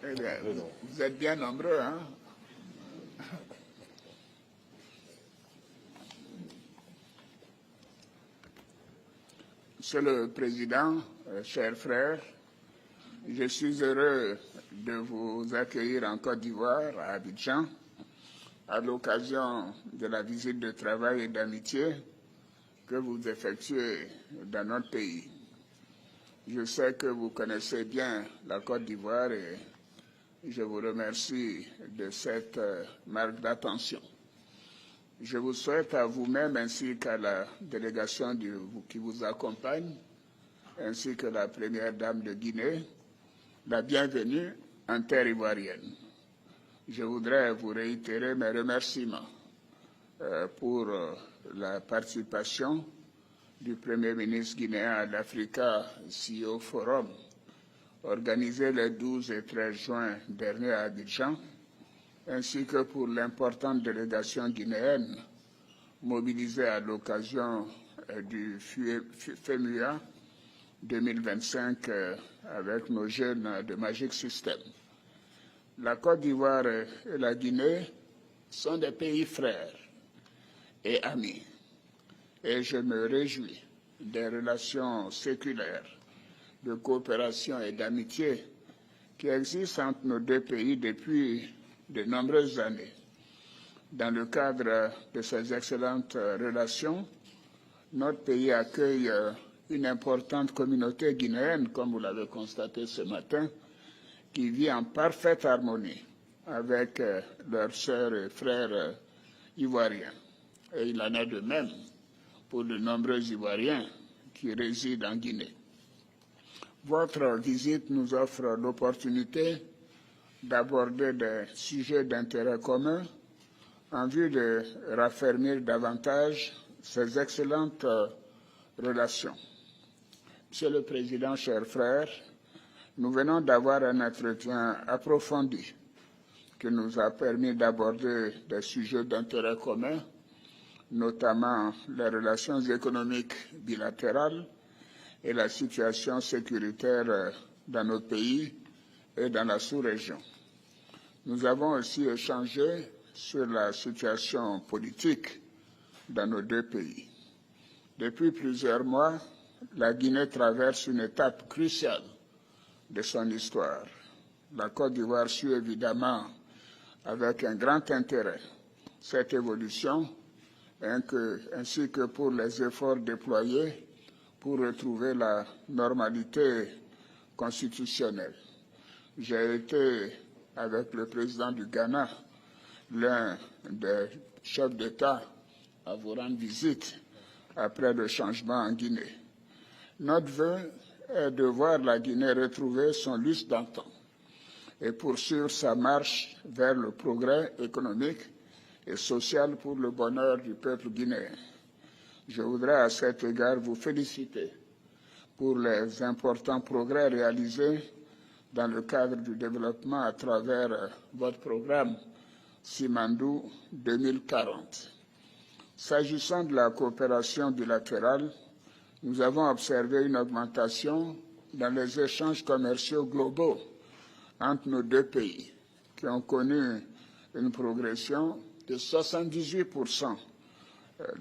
Eh bien, vous êtes bien nombreux, hein? Monsieur le Président, chers frères, je suis heureux de vous accueillir en Côte d'Ivoire, à Abidjan, à l'occasion de la visite de travail et d'amitié que vous effectuez dans notre pays. Je sais que vous connaissez bien la Côte d'Ivoire et je vous remercie de cette marque d'attention. Je vous souhaite à vous-même ainsi qu'à la délégation qui vous accompagne, ainsi que la première dame de Guinée, la bienvenue en terre ivoirienne. Je voudrais vous réitérer mes remerciements pour la participation du Premier ministre guinéen à l'Africa CEO Forum, organisé les 12 et 13 juin dernier à Abidjan, ainsi que pour l'importante délégation guinéenne mobilisée à l'occasion du FEMUA 2025 avec nos jeunes de Magic System. La Côte d'Ivoire et la Guinée sont des pays frères et amis, et je me réjouis des relations séculaires de coopération et d'amitié qui existent entre nos deux pays depuis de nombreuses années. Dans le cadre de ces excellentes relations, notre pays accueille une importante communauté guinéenne, comme vous l'avez constaté ce matin, qui vit en parfaite harmonie avec leurs sœurs et frères ivoiriens. Et il en est de même pour de nombreux Ivoiriens qui résident en Guinée. Votre visite nous offre l'opportunité d'aborder des sujets d'intérêt commun en vue de raffermir davantage ces excellentes relations. Monsieur le Président, chers frères, nous venons d'avoir un entretien approfondi qui nous a permis d'aborder des sujets d'intérêt commun, notamment les relations économiques bilatérales et la situation sécuritaire dans notre pays et dans la sous-région. Nous avons aussi échangé sur la situation politique dans nos deux pays. Depuis plusieurs mois, la Guinée traverse une étape cruciale de son histoire. La Côte d'Ivoire suit évidemment avec un grand intérêt cette évolution, ainsi que pour les efforts déployés pour retrouver la normalité constitutionnelle. J'ai été, avec le président du Ghana, l'un des chefs d'État à vous rendre visite après le changement en Guinée. Notre vœu est de voir la Guinée retrouver son lustre d'antan et poursuivre sa marche vers le progrès économique et social pour le bonheur du peuple guinéen. Je voudrais à cet égard vous féliciter pour les importants progrès réalisés dans le cadre du développement à travers votre programme Simandou 2040. S'agissant de la coopération bilatérale, nous avons observé une augmentation dans les échanges commerciaux globaux entre nos deux pays, qui ont connu une progression de 78%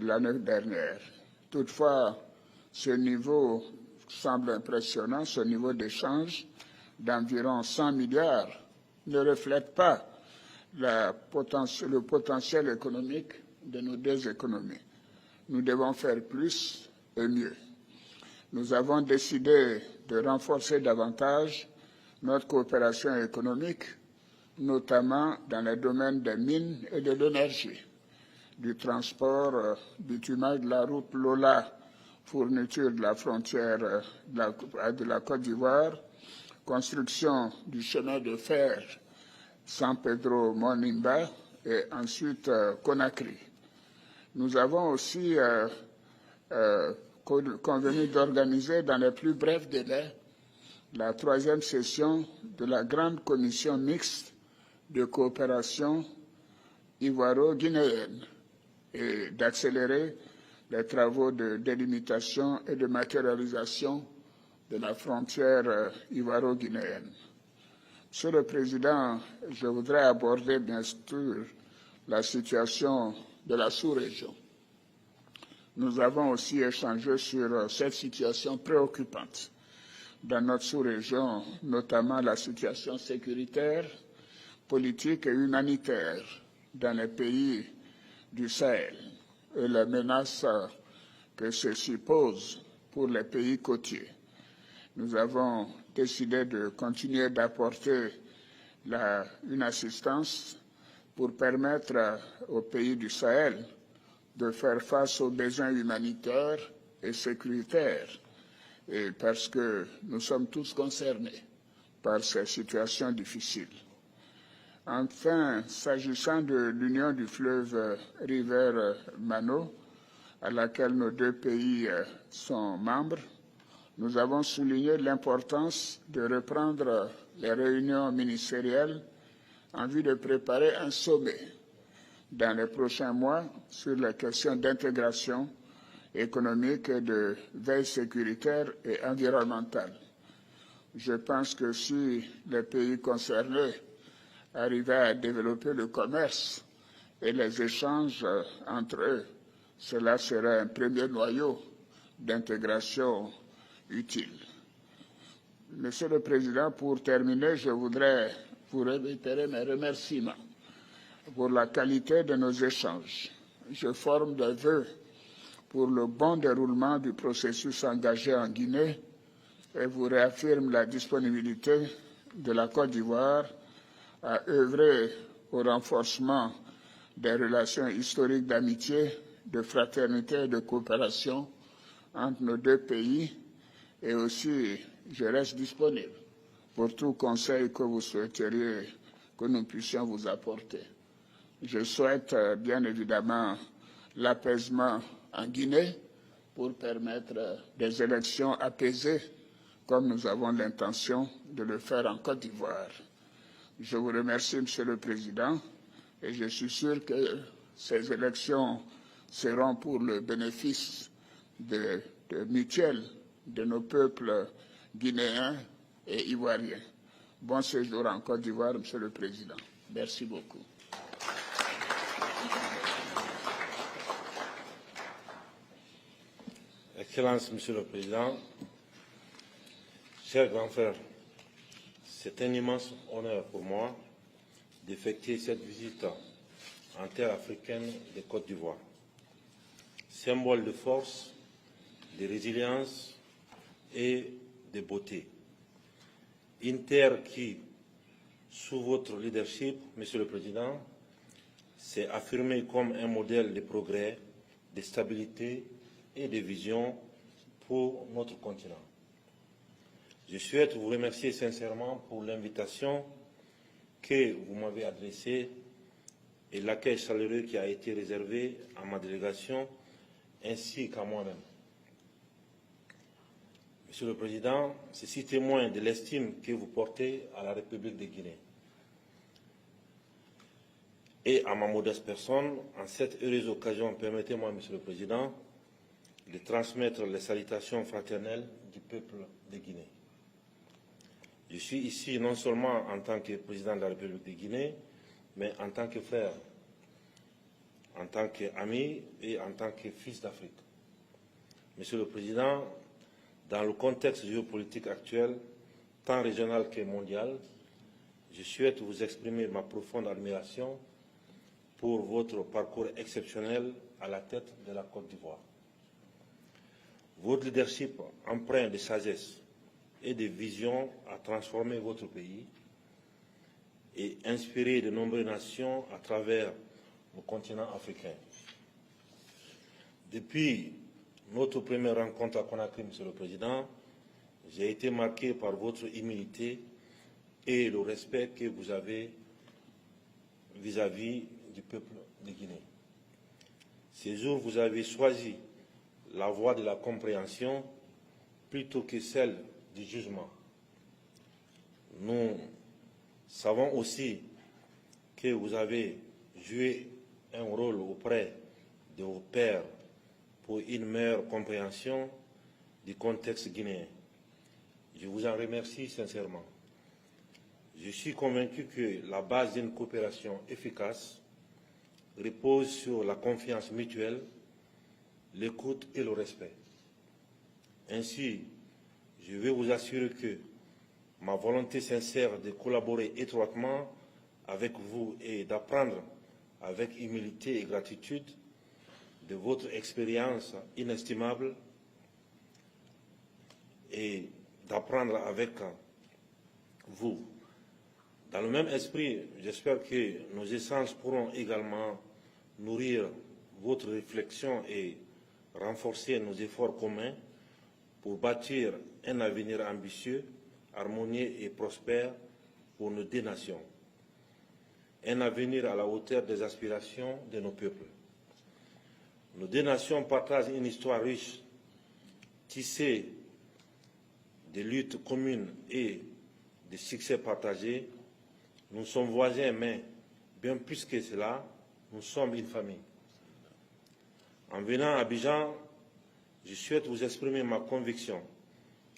l'année dernière. Toutefois, ce niveau semble impressionnant, ce niveau d'échange d'environ 100 milliards ne reflète pas le potentiel économique de nos deux économies. Nous devons faire plus et mieux. Nous avons décidé de renforcer davantage notre coopération économique, notamment dans les domaines des mines et de l'énergie, du transport, bitumage de la route Lola, fourniture de la frontière de la Côte d'Ivoire, construction du chemin de fer San Pedro-Monimba et ensuite Conakry. Nous avons aussi convenu d'organiser dans les plus brefs délais la 3e session de la grande commission mixte de coopération ivoiro-guinéenne et d'accélérer les travaux de délimitation et de matérialisation de la frontière ivoiro-guinéenne. Monsieur le Président, je voudrais aborder bien sûr la situation de la sous-région. Nous avons aussi échangé sur cette situation préoccupante dans notre sous-région, notamment la situation sécuritaire, politique et humanitaire dans les pays du Sahel et les menaces que ceci pose pour les pays côtiers. Nous avons décidé de continuer d'apporter une assistance pour permettre aux pays du Sahel de faire face aux besoins humanitaires et sécuritaires, et parce que nous sommes tous concernés par ces situations difficiles. Enfin, s'agissant de l'Union du fleuve River-Mano, à laquelle nos deux pays sont membres, nous avons souligné l'importance de reprendre les réunions ministérielles en vue de préparer un sommet dans les prochains mois sur les questions d'intégration économique et de veille sécuritaire et environnementale. Je pense que si les pays concernés arrivaient à développer le commerce et les échanges entre eux, cela serait un premier noyau d'intégration utile. Monsieur le Président, pour terminer, je voudrais vous réitérer mes remerciements pour la qualité de nos échanges. Je forme des vœux pour le bon déroulement du processus engagé en Guinée et vous réaffirme la disponibilité de la Côte d'Ivoire à œuvrer au renforcement des relations historiques d'amitié, de fraternité et de coopération entre nos deux pays, et aussi je reste disponible pour tout conseil que vous souhaiteriez que nous puissions vous apporter. Je souhaite bien évidemment l'apaisement en Guinée pour permettre des élections apaisées comme nous avons l'intention de le faire en Côte d'Ivoire. Je vous remercie, Monsieur le Président, et je suis sûr que ces élections seront pour le bénéfice mutuel de nos peuples guinéens et ivoiriens. Bon séjour en Côte d'Ivoire, Monsieur le Président. Merci beaucoup. Excellence, Monsieur le Président, chers grands frères, c'est un immense honneur pour moi d'effectuer cette visite en terre africaine de Côte d'Ivoire. Symbole de force, de résilience et de beauté. Une terre qui, sous votre leadership, Monsieur le Président, s'est affirmée comme un modèle de progrès, de stabilité et de vision pour notre continent. Je souhaite vous remercier sincèrement pour l'invitation que vous m'avez adressée et l'accueil chaleureux qui a été réservé à ma délégation ainsi qu'à moi-même. Monsieur le Président, ceci témoigne de l'estime que vous portez à la République de Guinée. Et à ma modeste personne, en cette heureuse occasion, permettez-moi, Monsieur le Président, de transmettre les salutations fraternelles du peuple de Guinée. Je suis ici non seulement en tant que président de la République de Guinée, mais en tant que frère, en tant qu'ami et en tant que fils d'Afrique. Monsieur le Président, dans le contexte géopolitique actuel, tant régional que mondial, je souhaite vous exprimer ma profonde admiration pour votre parcours exceptionnel à la tête de la Côte d'Ivoire. Votre leadership empreint de sagesse et de vision a transformé votre pays et inspiré de nombreuses nations à travers le continent africain. Depuis notre première rencontre à Conakry, Monsieur le Président, j'ai été marqué par votre humilité et le respect que vous avez vis-à-vis du peuple de Guinée. Ces jours, vous avez choisi la voie de la compréhension plutôt que celle du jugement. Nous savons aussi que vous avez joué un rôle auprès de vos pairs pour une meilleure compréhension du contexte guinéen. Je vous en remercie sincèrement. Je suis convaincu que la base d'une coopération efficace repose sur la confiance mutuelle, l'écoute et le respect. Ainsi, je veux vous assurer que ma volonté sincère de collaborer étroitement avec vous et d'apprendre avec humilité et gratitude de votre expérience inestimable et d'apprendre avec vous. Dans le même esprit, j'espère que nos échanges pourront également nourrir votre réflexion et renforcer nos efforts communs pour bâtir un avenir ambitieux, harmonieux et prospère pour nos deux nations. Un avenir à la hauteur des aspirations de nos peuples. Nos deux nations partagent une histoire riche, tissée de luttes communes et de succès partagés. Nous sommes voisins, mais bien plus que cela, nous sommes une famille. En venant à Abidjan, je souhaite vous exprimer ma conviction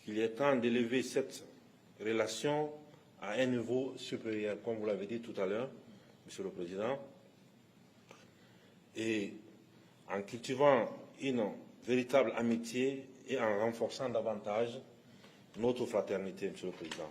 qu'il est temps d'élever cette relation à un niveau supérieur, comme vous l'avez dit tout à l'heure, Monsieur le Président, et en cultivant une véritable amitié et en renforçant davantage notre fraternité, Monsieur le Président.